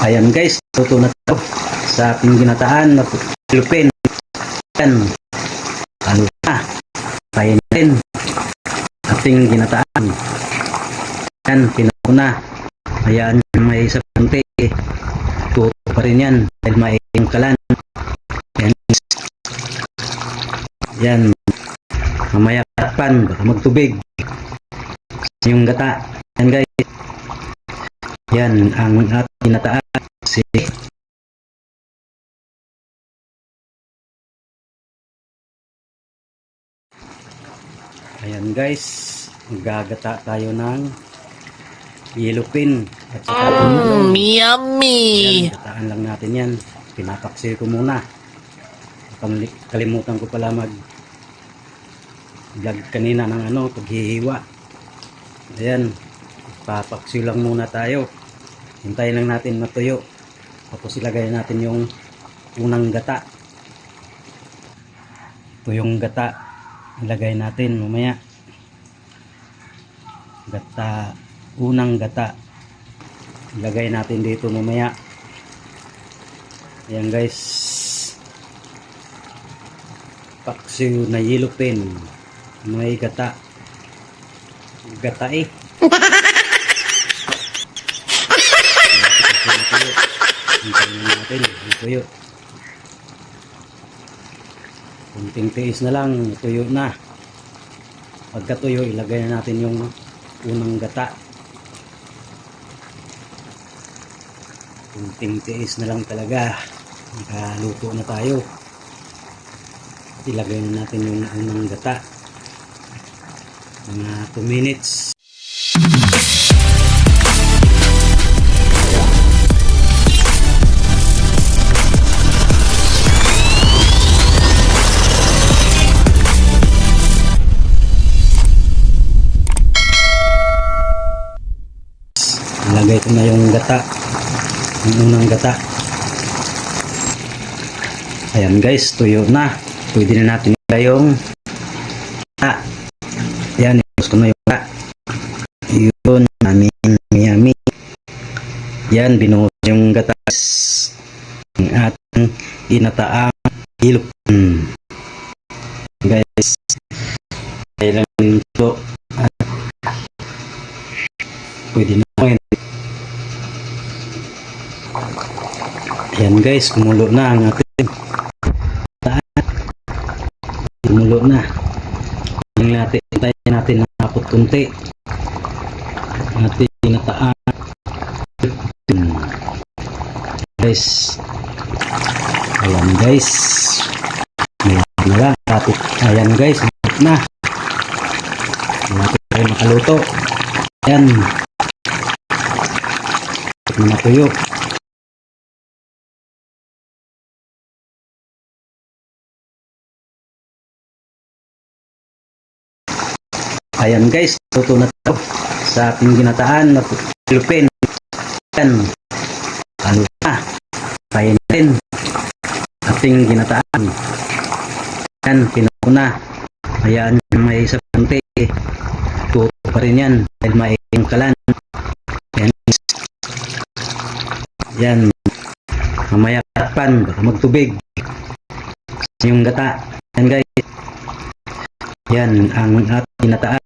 Ayan guys, tuto na tayo sa ating ginataan na lupin. Ayan, ano na, tayo natin ating ginataan. Ayan, pinato na. Ayan, may isa punti. Tuto pa rin yan dahil maing kalan. Ayan, ayan, mamaya kapan, baka magtubig yung gata. Ayan guys, yan ang ating ginataan. Ayan guys, magagata tayo ng yellow pin at saka yummy! Ayan, gataan lang natin yan. Pinapaksil ko muna. Kalimutan ko pala mag vlog kanina ng paghihiwa. Ayan, papaksil lang muna tayo. Hintayin lang natin matuyo. Tapos ilagay natin yung unang gata. Ito yung gata. Ilagay natin mamaya. Gata, unang gata. Ilagay natin dito mamaya. Ayan guys. Paksiw na yellow pin. May gata. Gata eh. Hintayin natin. Tuyo. Kunting tiis na lang, tuyo na. Pagkatuyo, ilagay na natin yung unang gata. Kunting tiis na lang talaga. Nakaluto na tayo. Ilagay na natin yung unang gata. Mga 2 minutes. Ilagay ko na yung gata, yung unang gata. Ayan guys, tuyo na. Pwede na natin ilagay yung gata. Ayan, ipos ko na yung gata. Yun, yummy. Yan, binuhos yung gata. Ang ating inataang yellow pin. Guys, kailangan ito. Pwede na rin. Ayan guys, kumulo na ang ating kumulo na. Hintayin natin ng hapot kunti. Ating ginataan. Guys. Ayan guys. Ayan na lang. Ayan guys, na. Natin tayo makaluto. Ayan. Natuyo. Ayan guys, tuto na tayo sa ating ginataan na lupin. Ayan, ano na, tayo natin ating ginataan. Ayan, pinato na. Ayan, may isa punti. Tuto pa rin yan dahil maing kalan. Ayan, yan, mamaya kapan, baka magtubig yung gata. Ayan guys, yan ang ating ginataan.